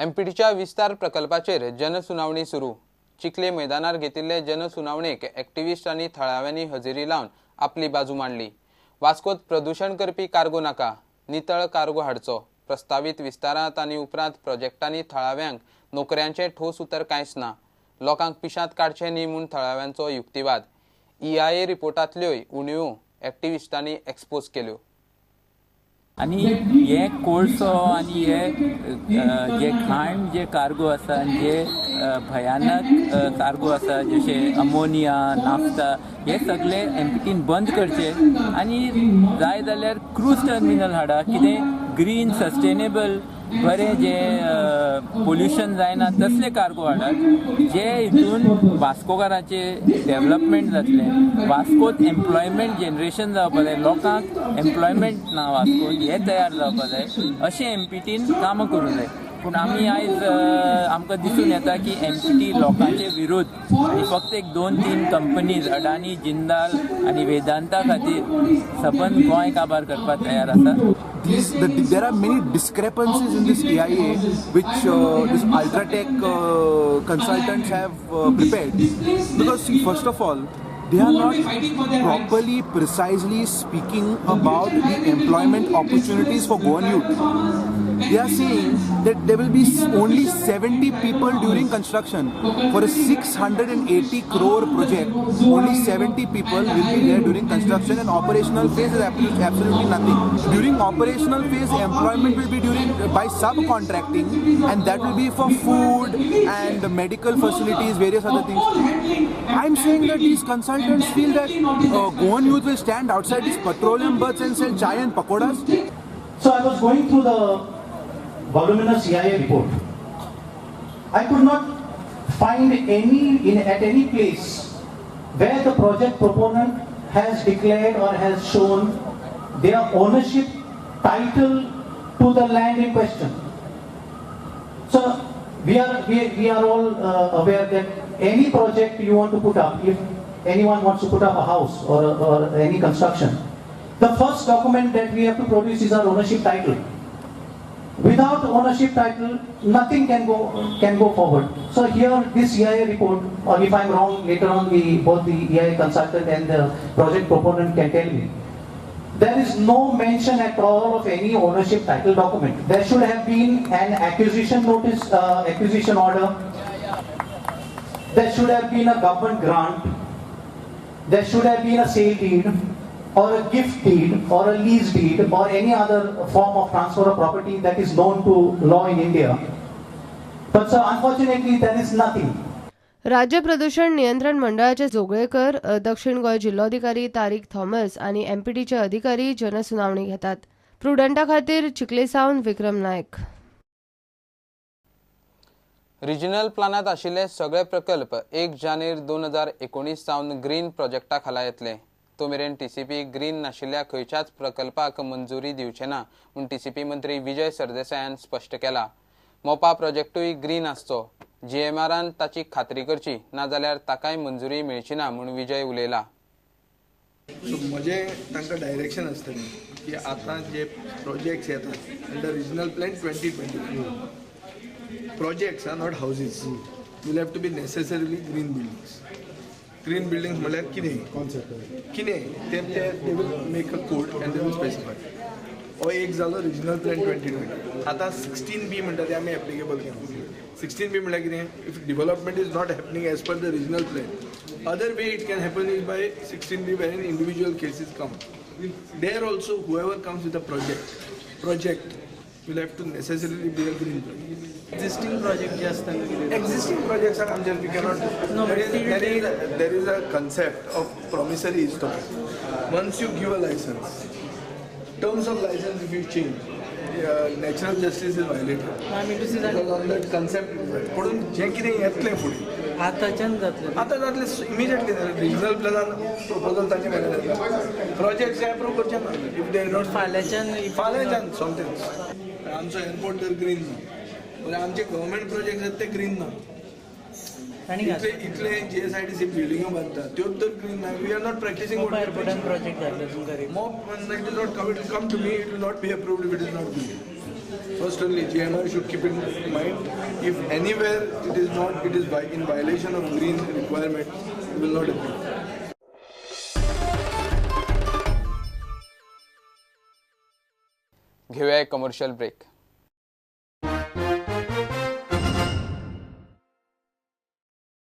एमपीटीच्या विस्तार प्रकल्पाचेर जनसुनावणी सुरू। चिखले मैदानार घेतिल्ले जनसुनावणेक एक्टिविस्ट आनी थळाव्यांनी हजेरी लावन आपली बाजू मांडली। वास्कोत प्रदूषण करपी कार्गो नाका, नितळ कार्गो हाडचो, प्रस्तावित विस्तारांत आनी उपरांत प्रोजेक्टांनी थळाव्यांक नोकऱ्यांचे ठोस उतर कांयच ना, लोकांक पिशांत काडचे न्ही म्हूण थळाव्यांचो युक्तिवाद। EIA रिपोर्टांतल्योय उणिवो एक्टिविस्टांनी एक्सपोज केल्यो। आणि हे कोळसो आणि हे जे घाण जे कार्गो आसा आनी जे भयानक कार्गो आसा जशे अमोनिया, नाफ्ता, हे सगळे एमपीटीन बंद करचे आणि जाय जाल्यार क्रूज टर्मिनल हाडा, कितें ग्रीन सस्टेनेबल बरें जे पोल्युशन जायना तसले कार्गो हाडात, जे हितून वास्कोकाराचे डेव्हलपमेंट जातलें, वास्कोत एम्प्लॉयमेंट जनरेशन जावपा जाय, लोकांक एम्प्लॉयमेंट ना वास्कोत हे तयार जावपा जाय, अशें एमपीटीन कामां करूं जाय। पूण आमी आयज आमकां दिसून येता की एमपीटी लोकांचे विरोध आनी फक्त एक 2-3 कंपनीज अडानी, जिंदाल आनी वेदांता खातीर सबंद गोंय काबार करपाक तयार आसा। There are many discrepancies in this EIA which this Ultratech consultants have prepared, because first of all they are not properly precisely speaking about the employment opportunities for Goan youth. They are saying that there will be only 70 people during construction. For a 680 crore project, only 70 people will be there during construction, and operational phase is absolutely nothing. During operational phase, employment will be by subcontracting, and that will be for food and medical facilities, various other things. I'm saying that these consultants feel that Goan youth will stand outside these petroleum berths and sell chai and pakoras. So I was going through the voluminous EIA report. I could not find at any place where the project proponent has declared or has shown their ownership title to the land in question. So we are all aware that any project you want to put up, if anyone wants to put up a house or any construction, the first document that we have to produce is our ownership title. Without ownership title, nothing can go forward. So here, this EIA report, or if I'm wrong, later on both the EIA consultant and the project proponent can tell me, there is no mention at all of any ownership title document. There should have been an acquisition notice, acquisition order. There should have been a government grant. There should have been a sale deed, or a gift deed, or a lease deed, or any other form of transfer of property that is known to law in India. But so unfortunately there is nothing. राज्य प्रदूषण नियंत्रण मंडळाचे जोगळेकर, दक्षिण गोंय जिल्लोधिकारी तारीक Thomas आणि एमपीटीचे अधिकारी जनसुनावणी घेतात। प्रुडंटा खातीर चिखले सावन विक्रम नायक। Regional प्लानात आशिल्ले सगळे प्रकल्प 1 जानेर 2019 सावन ग्रीन प्रोजेक्टा खाला येतले। तो मेरेन टीसीपी ग्रीन नाशिल्ल्या खंयच्याच प्रकल्पाक मंजुरी दिवचे ना म्हूण टीसीपी मंत्री विजय सरदेसायान स्पश्ट केला। मोपा प्रोजेक्टूय ग्रीन आसचो, जीएमआरान ताची खात्री करची, नाजाल्यार ताकाय मंजुरी मेळची ना म्हूण विजय उलयला। म्हजें तांकां डायरेक्शन आसतलें की आतां जे प्रोजेक्ट्स येतात under regional plan 2020 projects are not houses, will have to be necessarily green buildings. Green buildings म्हळ्यार कितें कॉन्सेप्ट कितें ते will make a code and they will specify. हो एक जालो रिजनल प्लॅन 2020। आतां 16B म्हणटा ते आमी एप्लिकेबल केला। 16B म्हळ्यार कितें, if development is not happening as per the regional plan, other way it can happen is by 16B when individual cases come there also whoever comes with a project will have to necessarily be a green project. Existing project जे असतात, existing projects are we cannot. No, there is a concept of promissory estoppel. Once you give a license, terms of license if you change, natural justice is violated. I mean to say that because on that concept, म्हणून जे कितें येतलें फुडें आतांच्यान जातलें immediately regional प्लॅनान proposal तांचे मेळ्ळे जाता, projects approve करचे ना इफ दे नॉट फाल्यांच्यान समथिंग। आमचो एअरपोर्ट तर ग्रीन ना, आमचे गव्हर्मेंट प्रोजेक्ट्स आहेत ते ग्रीन ना, इतले जीएसआयटीसी बिल्डिंगो बांदतात त्योच तर ग्रीन ना। We are not practising project जाल्ले तुमकां मोप it will not come to me, it will not be approved if it is not green. First only GMR should keep in mind, if anywhere it is in violation of green requirement, it will not approve. घेऊया एक commercial break.